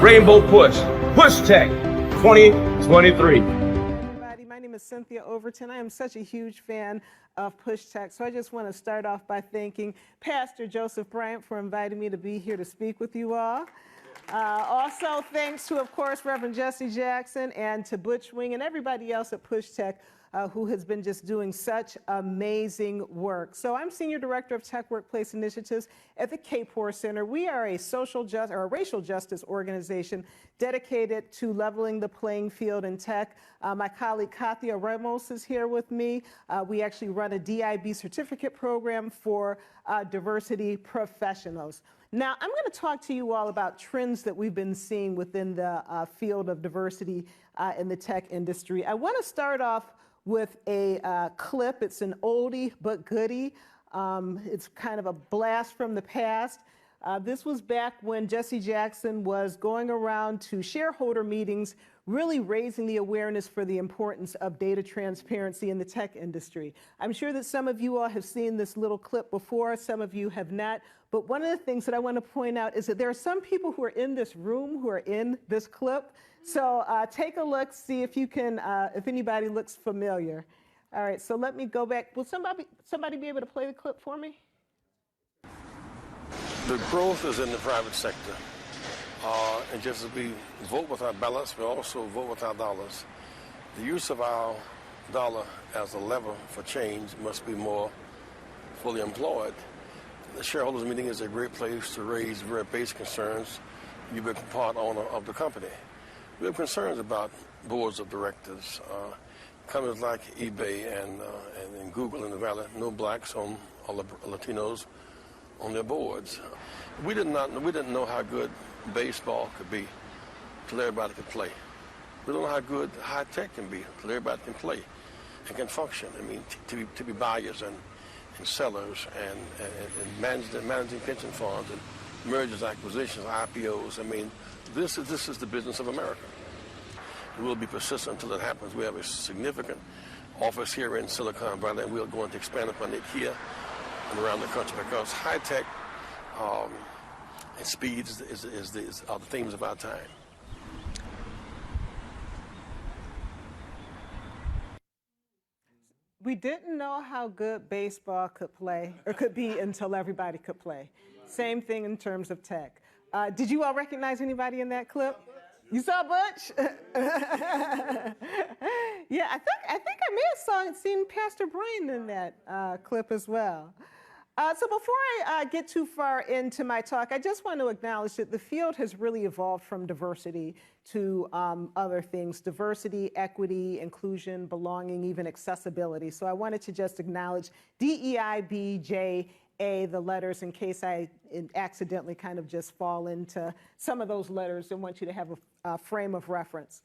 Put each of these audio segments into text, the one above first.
Rainbow Push. Push Tech 2023. Everybody, my name is Cynthia Overton. I am such a huge fan of Push Tech, so I just want to start off by thanking Pastor Joseph Bryant for inviting me to be here to speak with you all. Also, thanks to, of course, Reverend Jesse Jackson and to Butch Wing and everybody else at Push Tech who has been just doing such amazing work. So I'm Senior Director of Tech Workplace Initiatives at the Kapor Center. We are a a racial justice organization dedicated to leveling the playing field in tech. My colleague Katia Ramos is here with me. We actually run a DIB certificate program for diversity professionals. Now, I'm going to talk to you all about trends that we've been seeing within the field of diversity in the tech industry. I want to start off with a clip. It's an oldie but goodie. It's kind of a blast from the past. This was back when Jesse Jackson was going around to shareholder meetings, really raising the awareness for the importance of data transparency in the tech industry. I'm sure that some of you all have seen this little clip before, some of you have not, but one of the things that I want to point out is that there are some people who are in this room who are in this clip. So take a look, see if you can, if anybody looks familiar. All right, so let me go back. Will somebody be able to play the clip for me? The growth is in the private sector. And just as we vote with our ballots, we also vote with our dollars. The use of our dollar as a lever for change must be more fully employed. The shareholders meeting is a great place to raise very basic concerns. You've been part owner of the company. We have concerns about boards of directors. Companies like eBay and Google in the Valley, no blacks or Latinos on their boards. We didn't know how good baseball could be till everybody could play. We don't know how good high tech can be till everybody can play and can function. I mean, to be buyers and sellers and managing pension funds and mergers, acquisitions, IPOs. I mean, this is the business of America. We'll be persistent until it happens. We have a significant office here in Silicon Valley, and we're going to expand upon it here and around the country because high tech and speed are the themes of our time. We didn't know how good baseball could play or could be until everybody could play. Same thing in terms of tech. Did you all recognize anybody in that clip? You saw Butch? Yeah, I think I may have seen Pastor Brian in that clip as well. So before I get too far into my talk, I just want to acknowledge that the field has really evolved from diversity to other things: diversity, equity, inclusion, belonging, even accessibility. So I wanted to just acknowledge DEIBJ. The letters, in case I accidentally kind of just fall into some of those letters and want you to have a frame of reference.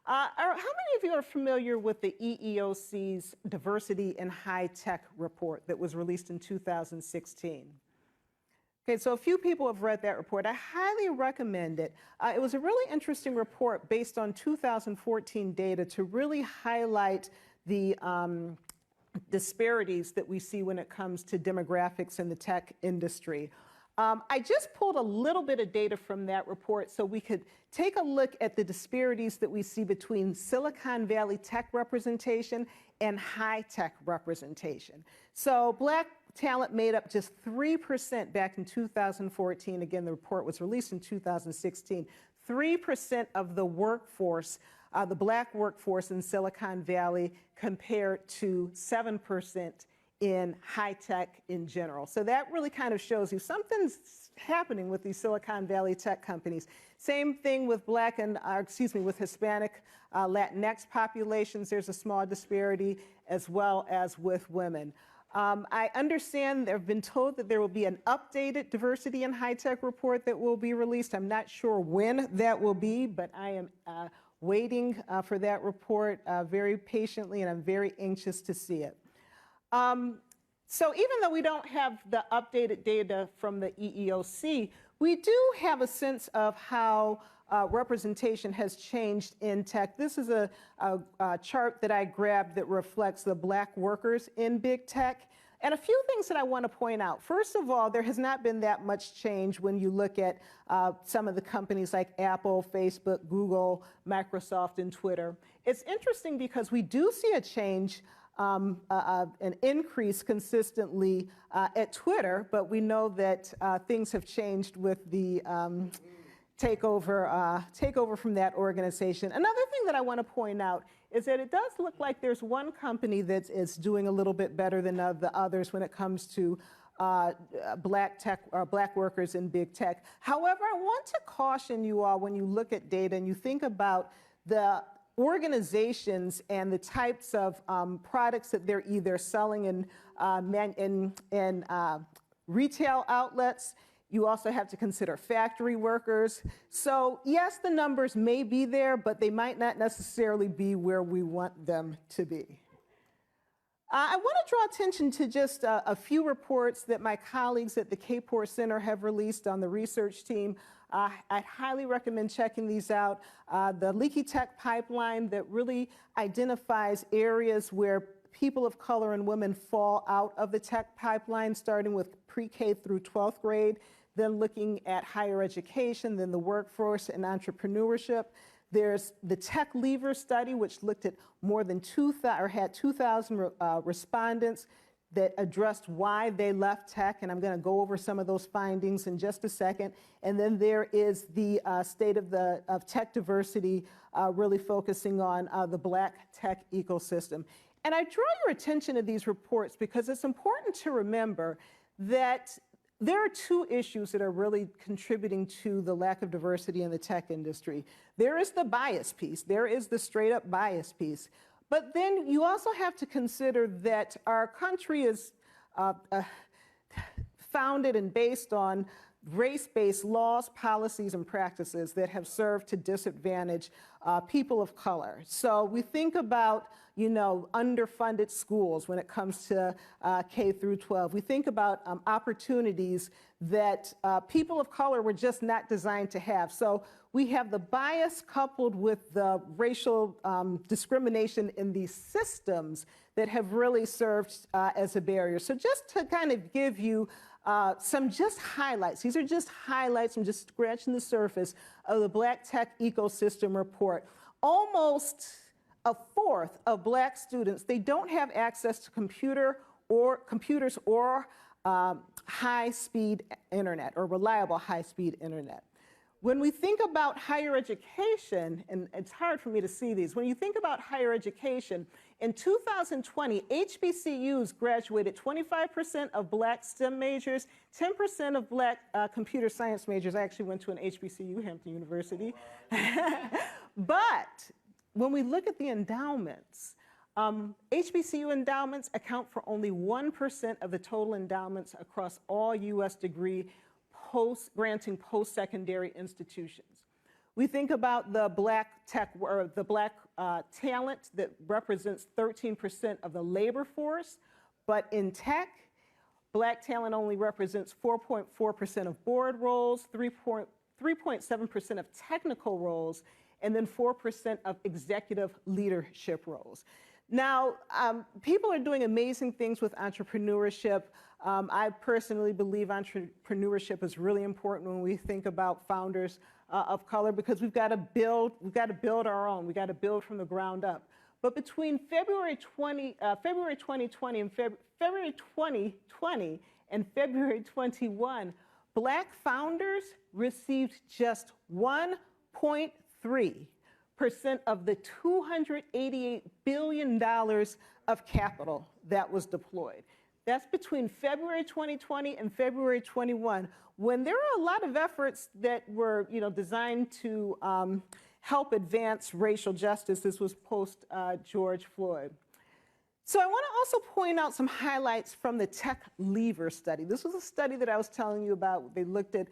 How many of you are familiar with the EEOC's Diversity in High Tech report that was released in 2016? Okay, so a few people have read that report. I highly recommend it. It was a really interesting report based on 2014 data to really highlight the disparities that we see when it comes to demographics in the tech industry. I just pulled a little bit of data from that report so we could take a look at the disparities that we see between Silicon Valley tech representation and high tech representation. So black talent made up just 3% back in 2014. Again, the report was released in 2016. 3% of the workforce, the black workforce in Silicon Valley, compared to 7% in high tech in general. So that really kind of shows you something's happening with these Silicon Valley tech companies. Same thing with black and, with Hispanic, Latinx populations. There's a small disparity, as well as with women. I understand I've been told that there will be an updated diversity in high tech report that will be released. I'm not sure when that will be, but I am waiting for that report very patiently, and I'm very anxious to see it. So even though we don't have the updated data from the EEOC, we do have a sense of how representation has changed in tech. This is a chart that I grabbed that reflects the black workers in big tech. And a few things that I want to point out. First of all, there has not been that much change when you look at some of the companies like Apple, Facebook, Google, Microsoft, and Twitter. It's interesting because we do see a change, an increase consistently at Twitter, but we know that things have changed with the takeover from that organization. Another thing that I want to point out is that it does look like there's one company that is doing a little bit better than the others when it comes to black workers in big tech. However, I want to caution you all when you look at data and you think about the organizations and the types of products that they're either selling in retail outlets. You also have to consider factory workers. So yes, the numbers may be there, but they might not necessarily be where we want them to be. I want to draw attention to just a few reports that my colleagues at the Kapor Center have released on the research team. I'd highly recommend checking these out. The Leaky Tech Pipeline that really identifies areas where people of color and women fall out of the tech pipeline, starting with pre-K through 12th grade, then looking at higher education, then the workforce and entrepreneurship. There's the Tech Leaver study, which looked at more than 2,000 respondents that addressed why they left tech, and I'm going to go over some of those findings in just a second. And then there is the state of tech diversity, really focusing on the Black tech ecosystem. And I draw your attention to these reports because it's important to remember that there are two issues that are really contributing to the lack of diversity in the tech industry. There is the bias piece. There is the straight up bias piece. But then you also have to consider that our country is founded and based on race-based laws, policies, and practices that have served to disadvantage people of color. So we think about, you know, underfunded schools when it comes to K through 12. We think about opportunities that people of color were just not designed to have. So we have the bias coupled with the racial discrimination in these systems that have really served as a barrier. So just to kind of give you some just highlights. These are just highlights. I'm just scratching the surface of the Black Tech Ecosystem Report. Almost a fourth of Black students, they don't have access to computers or high-speed internet or reliable high-speed internet. When we think about higher education, and it's hard for me to see these, when you think about higher education, in 2020, HBCUs graduated 25% of Black STEM majors, 10% of Black computer science majors. I actually went to an HBCU, Hampton University. But when we look at the endowments, HBCU endowments account for only 1% of the total endowments across all U.S. degree granting post-secondary institutions. We think about the Black tech, or the Black talent that represents 13% of the labor force, but in tech, Black talent only represents 4.4% of board roles, 3.7% of technical roles, and then 4% of executive leadership roles. Now, people are doing amazing things with entrepreneurship. I personally believe entrepreneurship is really important when we think about founders of color, because we've got to build our own. We've got to build from the ground up. But between February 2020 and February 2020 and February 21, Black founders received just 1.3% of the $288 billion of capital that was deployed. That's between February 2020 and February 21, when there are a lot of efforts that were, designed to help advance racial justice. This was post George Floyd. So I want to also point out some highlights from the Tech Leaver study. This was a study that I was telling you about. They looked at,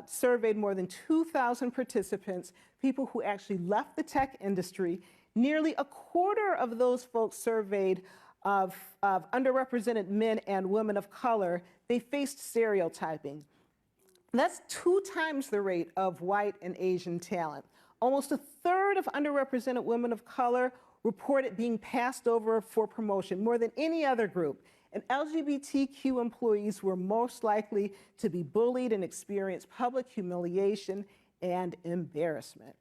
surveyed more than 2,000 participants, people who actually left the tech industry. Nearly a quarter of those folks surveyed of underrepresented men and women of color, they faced stereotyping. That's 2 times the rate of white and Asian talent. Almost a third of underrepresented women of color reported being passed over for promotion, more than any other group. and LGBTQ employees were most likely to be bullied and experience public humiliation and embarrassment.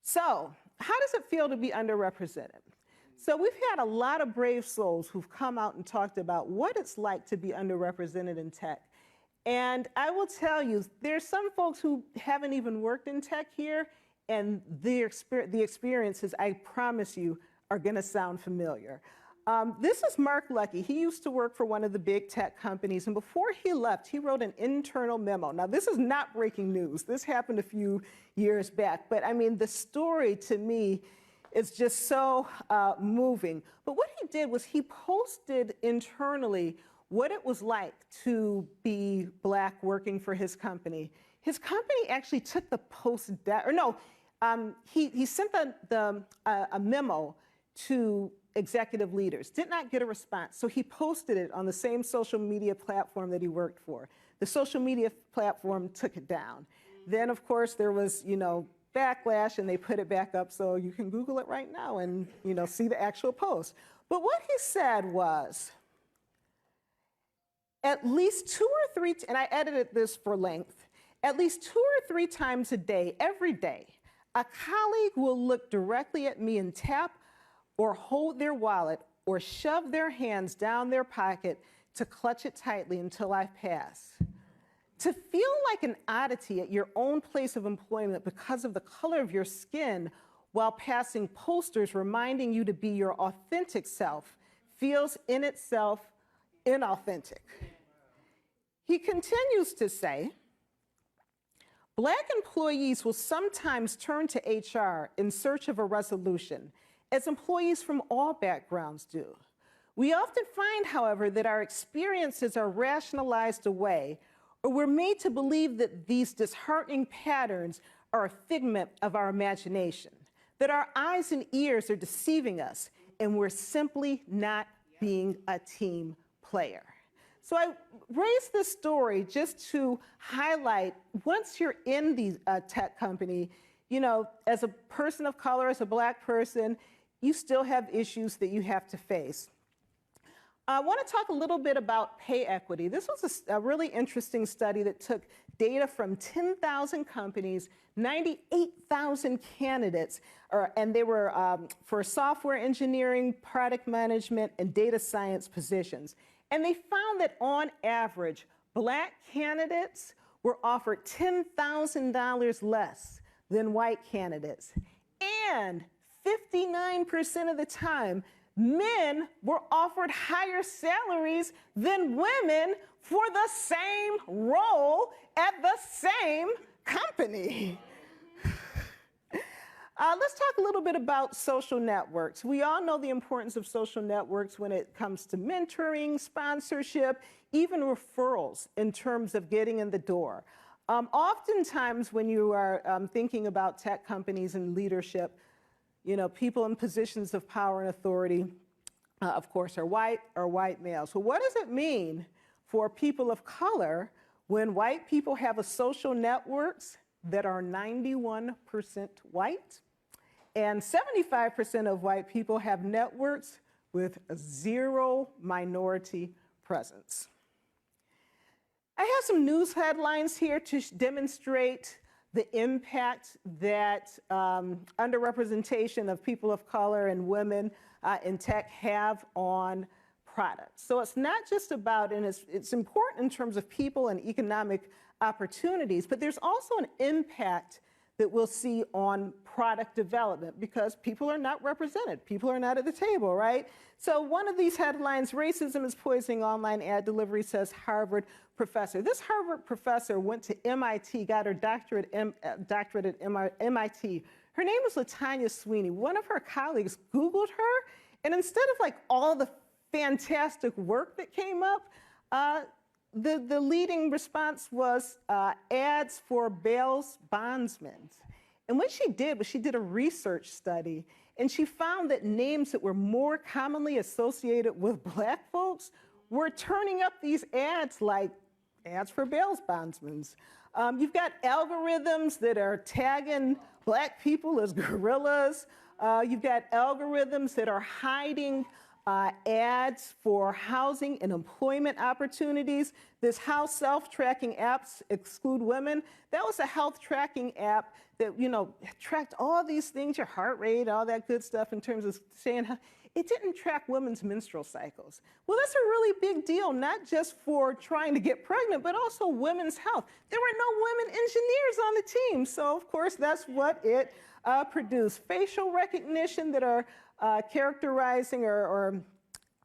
So, how does it feel to be underrepresented? So we've had a lot of brave souls who've come out and talked about what it's like to be underrepresented in tech. And I will tell you, there's some folks who haven't even worked in tech here, and the experiences, I promise you, are going to sound familiar. This is Mark Lucky. He used to work for one of the big tech companies, and before he left, he wrote an internal memo. Now, this is not breaking news. This happened a few years back, but I mean, the story to me is just so moving. But what he did was he posted internally what it was like to be Black working for his company. His company actually took the post down, or no, he sent a memo to executive leaders, did not get a response. So he posted it on the same social media platform that he worked for. The social media platform took it down. Then, of course, there was, backlash, and they put it back up, so you can Google it right now and, see the actual post. But what he said was, at least 2 or 3, and I edited this for length, at least 2 or 3 times a day, every day, a colleague will look directly at me and tap or hold their wallet or shove their hands down their pocket to clutch it tightly until I pass. To feel like an oddity at your own place of employment because of the color of your skin while passing posters reminding you to be your authentic self feels in itself inauthentic. He continues to say, Black employees will sometimes turn to HR in search of a resolution, as employees from all backgrounds do. We often find, however, that our experiences are rationalized away, or we're made to believe that these disheartening patterns are a figment of our imagination, that our eyes and ears are deceiving us, and we're simply not being a team player. So I raised this story just to highlight, once you're in the tech company, as a person of color, as a Black person, you still have issues that you have to face. I want to talk a little bit about pay equity. This was a really interesting study that took data from 10,000 companies, 98,000 candidates, and they were for software engineering, product management, and data science positions. And they found that on average, Black candidates were offered $10,000 less than white candidates. And 59% of the time, men were offered higher salaries than women for the same role at the same company. Let's talk a little bit about social networks. We all know the importance of social networks when it comes to mentoring, sponsorship, even referrals in terms of getting in the door. Oftentimes when you are thinking about tech companies and leadership, people in positions of power and authority, of course, are white males. So what does it mean for people of color when white people have social networks that are 91% white, and 75% of white people have networks with 0 minority presence? I have some news headlines here to demonstrate the impact that underrepresentation of people of color and women in tech have on products. So it's not just about, and it's important in terms of people and economic opportunities, but there's also an impact that we'll see on product development because people are not represented. People are not at the table, right? So one of these headlines, racism is poisoning online ad delivery, says Harvard professor. This Harvard professor went to MIT, got her doctorate at MIT. Her name is LaTanya Sweeney. One of her colleagues Googled her, and instead of all the fantastic work that came up, the leading response was ads for bail bondsmen. And what she did was she did a research study, and she found that names that were more commonly associated with Black folks were turning up these ads like ads for bail bondsmen. You've got algorithms that are tagging Black people as gorillas. You've got algorithms that are hiding ads for housing and employment opportunities. This how self-tracking apps exclude women, that was a health tracking app that, you know, tracked all these things, your heart rate, all that good stuff in terms of saying how, it didn't track women's menstrual cycles. Well, that's a really big deal, not just for trying to get pregnant, but also women's health. There were no women engineers on the team, so of course that's what it produced. Facial recognition that are characterizing or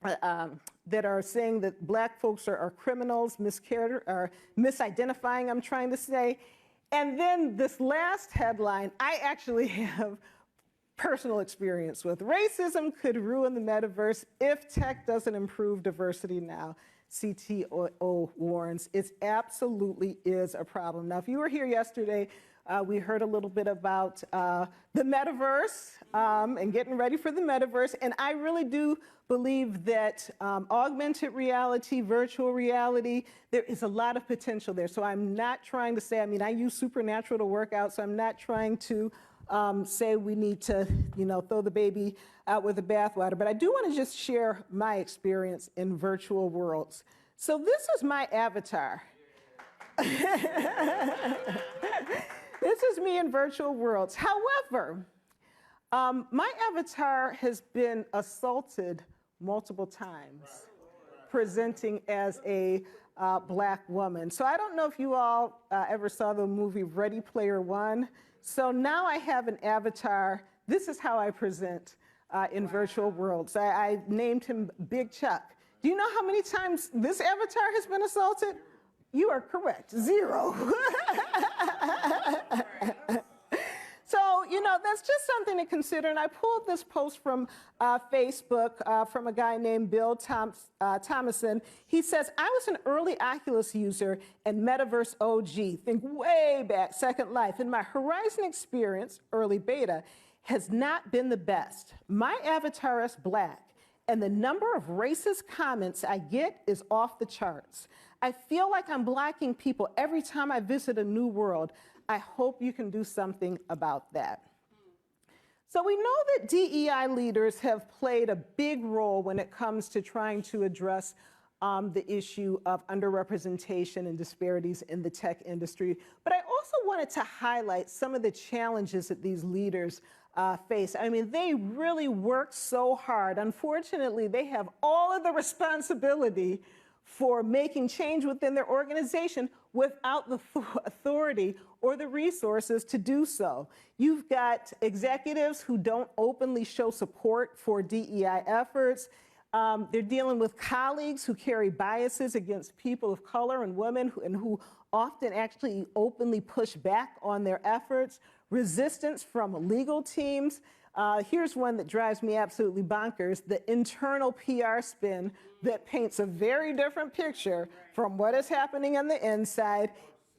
that are saying that black folks are criminals, misidentifying, I'm trying to say. And then this last headline, I actually have personal experience with. Racism could ruin the metaverse if tech doesn't improve diversity now. CTO warns. It absolutely is a problem. Now, if you were here yesterday, we heard a little bit about the metaverse and getting ready for the metaverse. And I really do believe that augmented reality, virtual reality, there is a lot of potential there. So I'm not trying to say, I mean, I use Supernatural to work out, so I'm not trying to say we need to, you know, throw the baby out with the bathwater. But I do want to just share my experience in virtual worlds. So this is my avatar. This is me in virtual worlds. However, my avatar has been assaulted multiple times, presenting as a black woman. So I don't know if you all ever saw the movie Ready Player One. So now I have an avatar. This is how I present in virtual worlds. I named him Big Chuck. Do you know how many times this avatar has been assaulted? You are correct, 0. So, you know, that's just something to consider. And I pulled this post from Facebook from a guy named Bill Thomason. He says, I was an early Oculus user and Metaverse OG. Think way back, Second Life. And my Horizon experience, early beta, has not been the best. My avatar is black, and the number of racist comments I get is off the charts. I feel like I'm blocking people every time I visit a new world. I hope you can do something about that. So we know that DEI leaders have played a big role when it comes to trying to address the issue of underrepresentation and disparities in the tech industry. But I also wanted to highlight some of the challenges that these leaders face. I mean, they really work so hard. Unfortunately, they have all of the responsibility for making change within their organization without the authority or the resources to do so. You've got executives who don't openly show support for DEI efforts. They're dealing with colleagues who carry biases against people of color and women who often actually openly push back on their efforts. Resistance from legal teams. Here's one that drives me absolutely bonkers, the internal PR spin that paints a very different picture from what is happening on the inside.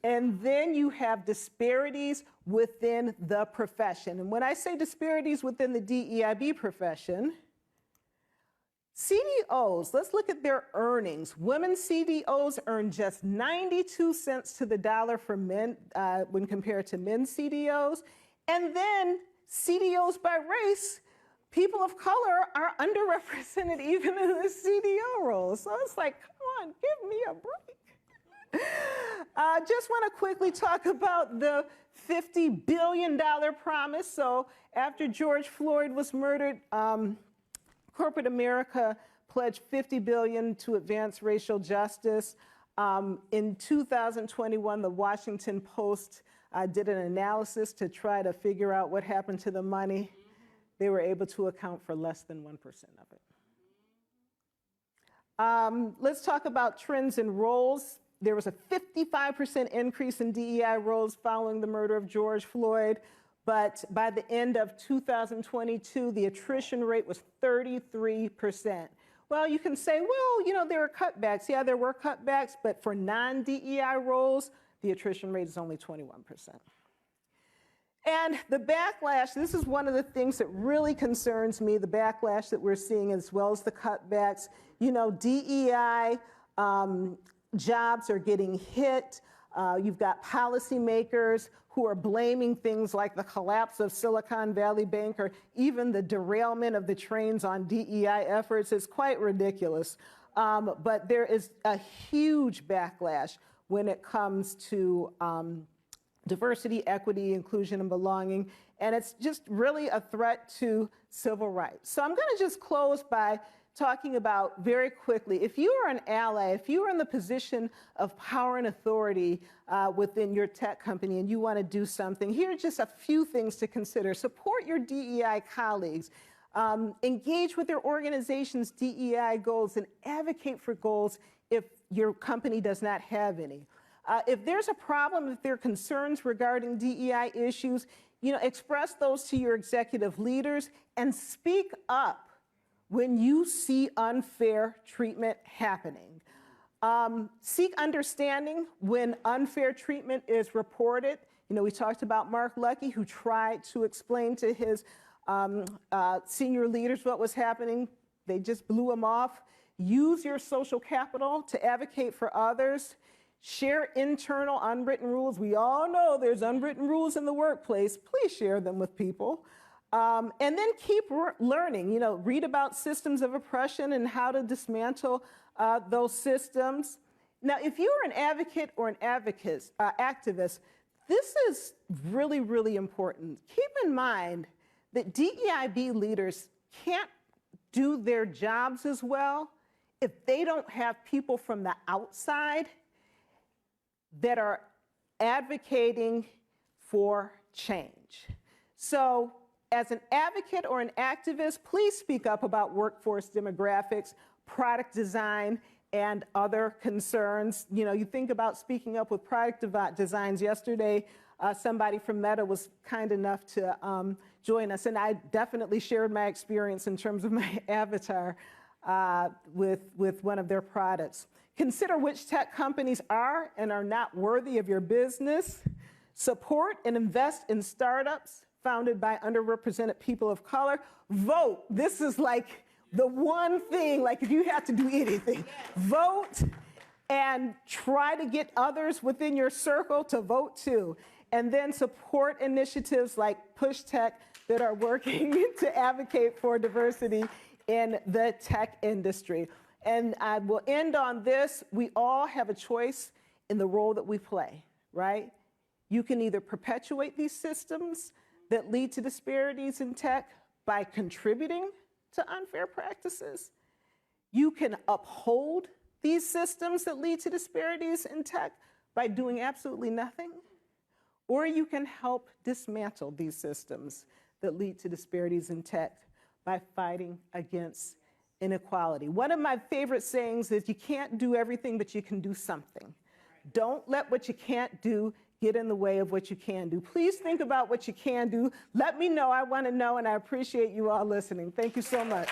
And then you have disparities within the profession. And when I say disparities within the DEIB profession, CDOs, let's look at their earnings. Women CDOs earn just 92 cents to the dollar for men when compared to men CDOs. And then CDOs by race, people of color are underrepresented even in the CDO roles. So it's like, come on, give me a break. Just want to quickly talk about the $50 billion promise. So after George Floyd was murdered, corporate America pledged $50 billion to advance racial justice. In 2021, the Washington Post did an analysis to try to figure out what happened to the money. They were able to account for less than 1% of it. Let's talk about trends in roles. There was a 55% increase in DEI roles following the murder of George Floyd. But by the end of 2022, the attrition rate was 33%. Well, you can say, well, you know, there were cutbacks. Yeah, there were cutbacks, but for non-DEI roles, the attrition rate is only 21%. And the backlash, this is one of the things that really concerns me, the backlash that we're seeing as well as the cutbacks. You know, DEI jobs are getting hit. You've got policymakers who are blaming things like the collapse of Silicon Valley Bank or even the derailment of the trains on DEI efforts is quite ridiculous. But there is a huge backlash when it comes to diversity, equity, inclusion, and belonging, and it's just really a threat to civil rights. So I'm going to just close by talking about very quickly, if you are an ally, if you are in the position of power and authority within your tech company and you want to do something, here are just a few things to consider. Support your DEI colleagues. Engage with their organization's DEI goals and advocate for goals if your company does not have any. If there's a problem, if there are concerns regarding DEI issues, express those to your executive leaders and speak up when you see unfair treatment happening. Seek understanding when unfair treatment is reported. We talked about Mark Lucky, who tried to explain to his senior leaders what was happening. They just blew him off. Use your social capital to advocate for others. Share internal unwritten rules. We all know there's unwritten rules in the workplace. Please share them with people. And then keep learning. Read about systems of oppression and how to dismantle those systems. Now, if you're an advocate or an activist, this is really, really important. Keep in mind that DEIB leaders can't do their jobs as well if they don't have people from the outside that are advocating for change. So as an advocate or an activist, please speak up about workforce demographics, product design, and other concerns. You think about speaking up with product designs. Yesterday, somebody from Meta was kind enough to join us, and I definitely shared my experience in terms of my avatar with one of their products. Consider which tech companies are and are not worthy of your business. Support and invest in startups founded by underrepresented people of color. Vote. This is like the one thing, like if you have to do anything, vote and try to get others within your circle to vote too. And then support initiatives like Push Tech that are working to advocate for diversity in the tech industry. And I will end on this. We all have a choice in the role that we play, right? You can either perpetuate these systems that lead to disparities in tech by contributing to unfair practices. You can uphold these systems that lead to disparities in tech by doing absolutely nothing. Or you can help dismantle these systems that lead to disparities in tech by fighting against inequality. One of my favorite sayings is you can't do everything, but you can do something. Don't let what you can't do get in the way of what you can do. Please think about what you can do. Let me know. I want to know, and I appreciate you all listening. Thank you so much.